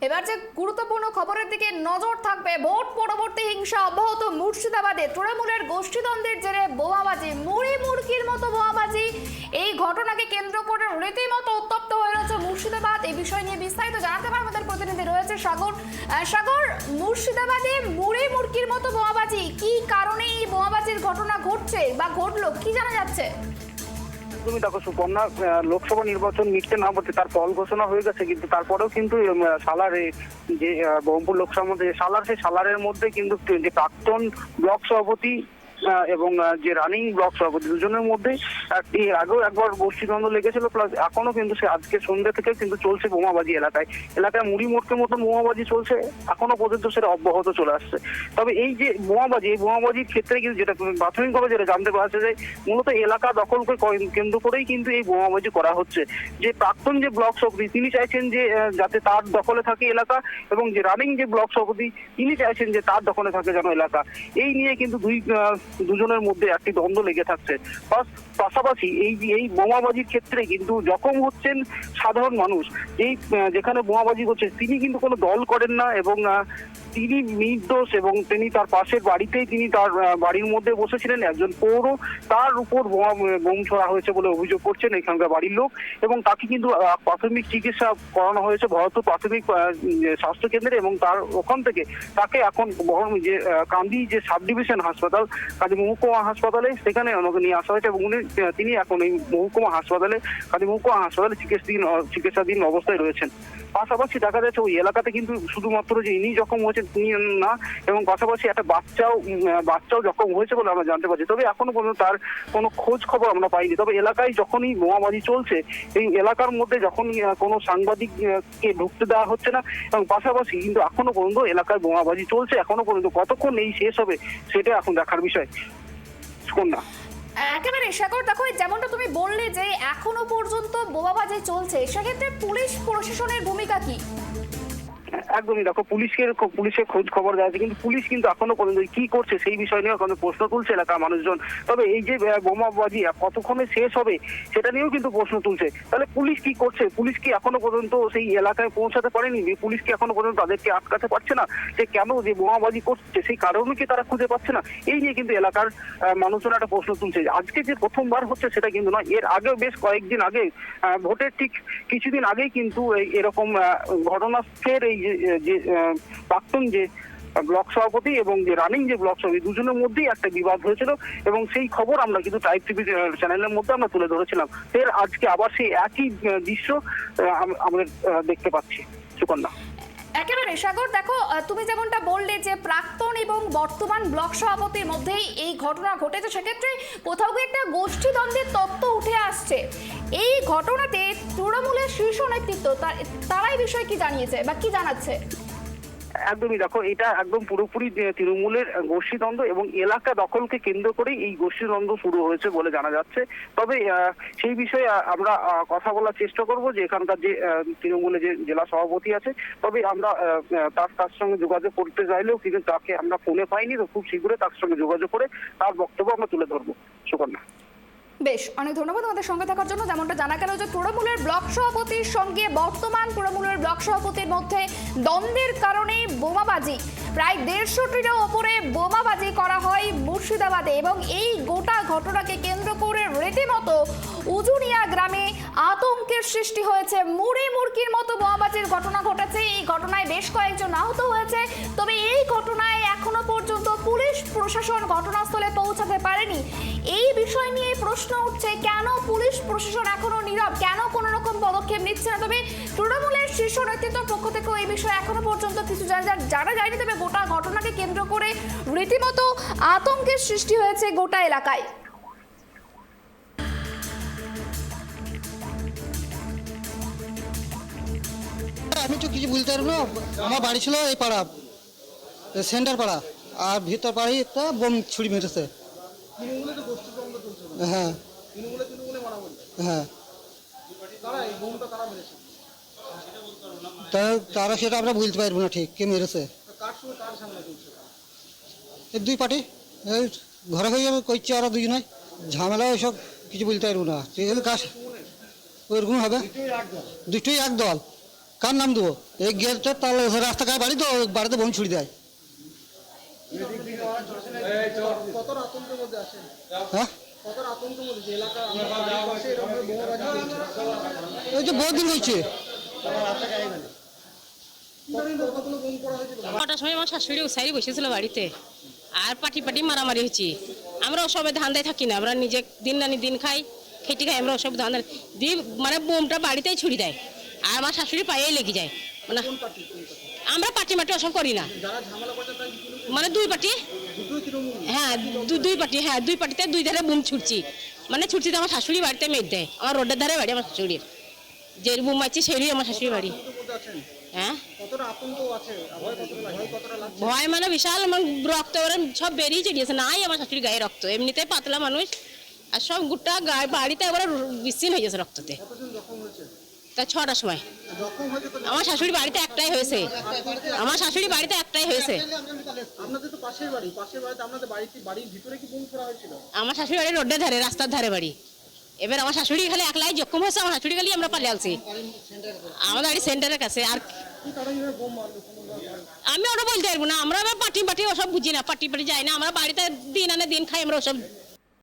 এবার যে গুরুত্বপূর্ণ খবরের দিকে নজর থাকবে, ভোট পরবর্তী হিংসা অব্যাহত মুর্শিদাবাদে। তৃণমূলের গোষ্ঠীদ্বন্দ্বের জেরে বোমাবাজি, মুড়ি মুড়কির মতো বোমাবাজি। এই ঘটনাকে কেন্দ্র করে রীতিমতো উত্তপ্ত হয়ে রয়েছে মুর্শিদাবাদ। এই বিষয় নিয়ে বিস্তারিত জানাতে পারে আমাদের প্রতিনিধি রয়েছে সাগর। সাগর, মুর্শিদাবাদে মুড়ি মুড়কির মতো বোমাবাজি, কি কারণে এই বোমাবাজির ঘটনা ঘটছে বা ঘটলো, কি জানা যাচ্ছে? তুমি দেখো সুপর্ণা, লোকসভা নির্বাচন মিটতে না হতে তার ফল ঘোষণা হয়ে গেছে, কিন্তু তারপরেও কিন্তু সালারে যে বহরমপুর লোকসভার মধ্যে সালার, সেই সালারের মধ্যে কিন্তু যে প্রাক্তন ব্লক সভাপতি এবং যে রানিং ব্লক সভাপতি দুজনের মধ্যে এর আগেও একবার গোষ্ঠীদ্বন্দ্ব লেগেছিল, প্লাস এখনো কিন্তু সে আজকে সন্ধ্যা থেকে কিন্তু চলছে বোমাবাজি। এলাকায় মুড়ি মোটকের মতন বোমাবাজি চলছে, এখনো পর্যন্ত সেটা অব্যাহত চলে আসছে। তবে এই যে বোমাবাজি, এই বোমাবাজির ক্ষেত্রে কিন্তু যেটা প্রাথমিকভাবে যেটা জানতে পারছে যে মূলত এলাকা দখলকে কেন্দ্র করেই কিন্তু এই বোমাবাজি করা হচ্ছে। যে প্রাক্তন যে ব্লক সভাপতি তিনি চাইছেন যে যাতে তার দখলে থাকে এলাকা, এবং যে রানিং যে ব্লক সভাপতি তিনি চাইছেন যে তার দখলে থাকে যেন এলাকা। এই নিয়ে কিন্তু দুজনের মধ্যে একটি দ্বন্দ্ব লেগে থাকছে। পাশাপাশি এই বোমাবাজির ক্ষেত্রে কিন্তু জখম হচ্ছেন সাধারণ মানুষ। যেখানে বোমাবাজি করছে তিনি কিন্তু কোনো দল করেন না, এবং তিনি নির্দোষ, এবং তিনি তার পাশের বাড়িতেই তিনি তার বাড়ির মধ্যে বসেছিলেন। একজন পৌর, তার উপর বোম ছোড়া হয়েছে বলে অভিযোগ করছেন এখানকার বাড়ির লোক, এবং তাকে কিন্তু প্রাথমিক চিকিৎসা করানো হয়েছে ভরতপুর প্রাথমিক স্বাস্থ্য কেন্দ্রে, এবং তার ওখান থেকে তাকে এখন যে কান্দি যে সাব ডিভিশন হাসপাতাল, কান্দি মহকুমা হাসপাতালে সেখানে আমাকে নিয়ে আসা হয়েছে, এবং তিনি এখন এই মহকুমা হাসপাতালে, কান্দি মহকুমা হাসপাতালে চিকিৎসাধীন অবস্থায় রয়েছেন। পাশাপাশি দেখা যাচ্ছে ওই এলাকাতে কিন্তু শুধুমাত্র যে ইনি জখম হয়েছেন তিনি না, এবং পাশাপাশি একটা বাচ্চাও জখম হয়েছে বলে আমরা জানতে পারছি। তবে এখনো পর্যন্ত তার কোনো খোঁজ খবর আমরা পাইনি। তবে এলাকায় যখনই বোমাবাজি চলছে, এই এলাকার মধ্যে যখনই কোনো সাংবাদিককে ঢুকতে দেওয়া হচ্ছে না, এবং পাশাপাশি কিন্তু এখনো পর্যন্ত এলাকায় বোমাবাজি চলছে। এখনো পর্যন্ত কতক্ষণ এই শেষ হবে সেটা এখন দেখার বিষয়। না একেবারে সাগর, দেখো যেমনটা তুমি বললে যে এখনো পর্যন্ত বোমাবাজি চলছে, সেক্ষেত্রে পুলিশ প্রশাসনের ভূমিকা কি? একদমই, দেখো পুলিশের খোঁজ খবর দেওয়া আছে, কিন্তু পুলিশ কিন্তু এখনো পর্যন্ত কি করছে সেই বিষয় নিয়ে কোনো প্রশ্ন তুলছে এলাকার মানুষজন। তবে এই যে বোমাবাজি কতক্ষণে শেষ হবে সেটা নিয়েও কিন্তু প্রশ্ন তুলছে। তাহলে পুলিশ কি করছে? পুলিশ কি এখনো পর্যন্ত সেই এলাকায় পৌঁছাতে পারেনি? পুলিশ কি এখনো পর্যন্ত তাদেরকে আটকাতে পারছে না? যে কেন যে বোমাবাজি করছে সেই কারণে কি তারা খুঁজে পাচ্ছে না? এই নিয়ে কিন্তু এলাকার মানুষজন একটা প্রশ্ন তুলছে। আজকে যে প্রথমবার হচ্ছে সেটা কিন্তু নয়, এর আগেও বেশ কয়েকদিন আগে ভোটের ঠিক কিছুদিন আগেই কিন্তু এরকম ঘটনা ফের এই যে প্রাক্তন যে ব্লক সভাপতি এবং যে রানিং যে ব্লক সভাপতি দুজনের মধ্যেই একটা বিবাদ হয়েছিল, এবং সেই খবর আমরা কিন্তু টাইপ টিভি চ্যানেলের মধ্যে আমরা তুলে ধরেছিলাম। ফের আজকে আবার সেই একই দৃশ্য আমরা দেখতে পাচ্ছি। সুকন্যা, একেবারে সাগর, দেখো তুমি যেমনটা বললে যে প্রাক্তন এবং বর্তমান ব্লক সভাপতির মধ্যেই এই ঘটনা ঘটেছে, সেক্ষেত্রে কোথাও গিয়ে একটা গোষ্ঠীদ্বন্দ্বের তত্ত্ব উঠে আসছে। এই ঘটনাতে তৃণমূলের শীর্ষ নেতৃত্ব তারাই বিষয়ে কি জানিয়েছে বা কি জানাচ্ছে? একদমই, দেখো এটা একদম পুরোপুরি তৃণমূলের গোষ্ঠীদ্বন্দ্ব, এবং এলাকা দখলকে কেন্দ্র করেই এই গোষ্ঠীদ্বন্দ্ব শুরু হয়েছে বলে জানা যাচ্ছে। তবে সেই বিষয়ে আমরা কথা বলার চেষ্টা করব যে এখানকার যে তৃণমূলের যে জেলা সভাপতি আছে, তবে আমরা তার সঙ্গে যোগাযোগ করতে চাইলেও কিন্তু তাকে আমরা ফোনে পাইনি। তো খুব শীঘ্রই তার সঙ্গে যোগাযোগ করে তার বক্তব্য আমরা তুলে ধরবো। সুকন্যা, বেশ, অনেক ধন্যবাদ আমাদের সঙ্গে থাকার জন্য। যেমনটা জানা গেল যে তৃণমূলের ব্লক সভাপতির সঙ্গে বর্তমান তৃণমূলের ব্লক সভাপতির মধ্যে দ্বন্দ্বের কারণে বোমাবাজি, প্রায় 150টির ওপরে বোমাবাজি করা হয় মুর্শিদাবাদে, এবং এই গোটা ঘটনাকে কেন্দ্র করে রীতিমতো উজুনিয়া গ্রামে আতঙ্কের সৃষ্টি হয়েছে। মুড়ি মুড়কির মতো বোমাবাজির ঘটনা ঘটেছে। এই ঘটনায় বেশ কয়েকজন আহত হয়েছে। তবে এই ঘটনায় এখনো পর্যন্ত পুলিশ প্রশাসন ঘটনাস্থলে পৌঁছাতে পারেনি। এই বিষয় নিয়ে প্রশ্ন উঠছে, কেন পুলিশ প্রশাসন এখনো নীরব, কেন কোনো রকম পদক্ষেপ নিচ্ছে না? তবে তৃণমূলের শীর্ষ নেতৃত্বের পক্ষ থেকেও এই বিষয়ে এখনো পর্যন্ত কিছু জানা যায়নি। তবে গোটা ঘটনাকে কেন্দ্র করে রীতিমতো আতঙ্কের সৃষ্টি হয়েছে গোটা এলাকায়। আমি তো কিছু বলতে পারবো না। আমার বাড়ি ছিল এই পাড়া, সেন্টার পাড়া, আর ভিতর পাড়ায় একটা বোম ছুরি মেরেছে। হ্যাঁ হ্যাঁ, তারা সেটা আমরা বলতে পারবো না ঠিক কে মেরেছে। এই দুই পার্টি এই ঘরে ঘরে করছে, আর দুজনে ঝামেলা, ওইসব কিছু বলতে পারবো না। ঠিক আছে, কাজ ওইরকম হবে, দুটোই এক দল। কার নাম দেবো? এই গেটটা তার রাস্তা গায়ে বাড়ি তো, বাড়িতে বোম ছুড়ে দেয়। কতটা আতঙ্কের মধ্যে আছেন? হ্যাঁ, কতটা আতঙ্কের মধ্যে যে এলাকা আমার বাড়ির পাশে এরকম বোমাবাজি হচ্ছে? এই যে বহুদিন হচ্ছে। কতগুলো বোম করা হয়েছিল? 9টার সময় আমার শাশুড়ি উসারি বসেছিল বাড়িতে, আর পাটি পাটি মারামারি হয়েছি। আমরা ওসবে ধান্দায় থাকি না, আমরা নিজে দিন আনি দিন খাই, খেটে খাই, আমরা ওসব ধান্দা দিয়ে মানে বোমটা বাড়িতেই ছুরি দেয়, আর আমার শাশুড়ি পায়েই লেগে যায়। মানে আমরা পাটি মাটি ওসব করি না, যারা ঝামেলা করছে তাই মানে দুই পাটি, দুটোই তৃণমূল। হ্যাঁ দুই পাটি, হ্যাঁ দুই পাটিতে দুই ধারে বুম ছুটছি, মানে ছুটছি তো আমার শাশুড়ি বাড়িতে মেঘ দেয়, আমার রোডের ধারে বাড়ি আমার শাশুড়ির, যে বুম মারছি সেই আমার শাশুড়ি বাড়ি। আতঙ্কের মধ্যে আছেন? হ্যাঁ, কতটা আতঙ্ক আছে? ভয় কতটা লাগছে? ভয় মানে বিশাল, আমার রক্ত ওরা সব বেরিয়ে চড়িয়েছে, নাই আমার শাশুড়ি গায়ে রক্ত, এমনিতে পাতলা মানুষ, আর সব গোটা গায়ে বাড়িতে এবার বিচ্ছিন্ন হয়ে গেছে রক্ততে। কতজন জখম হয়েছে? তা 6টার সময় জখম হয়েছে তো আমার শাশুড়ি বাড়িতে একটাই হয়েছে, আমার শাশুড়ি বাড়িতে একটাই হয়েছে। আপনাদের তো পাশের বাড়িতে আপনাদের বাড়ির ভিতরে কি বোম ছোড়া হয়েছিল? আমার শাশুড়ি বাড়ি রোডের ধারে, রাস্তার ধারে বাড়ি। এবার আমার শাশুড়ি খালি একলাই জখম হয়েছে, আমার শাশুড়ি খালি আমরা পালিয়ে আসছি আমাদের বাড়ি সেন্টারের কাছে। আর কি কারণে বোম মারলো? আমি ওটা বলতে পারবো না, আমরা আবার পাটি পাটি ওসব বুঝি না, পাটি পাটি যাই না, আমরা বাড়িতে দিন আনে দিন খাই, আমরা ওসব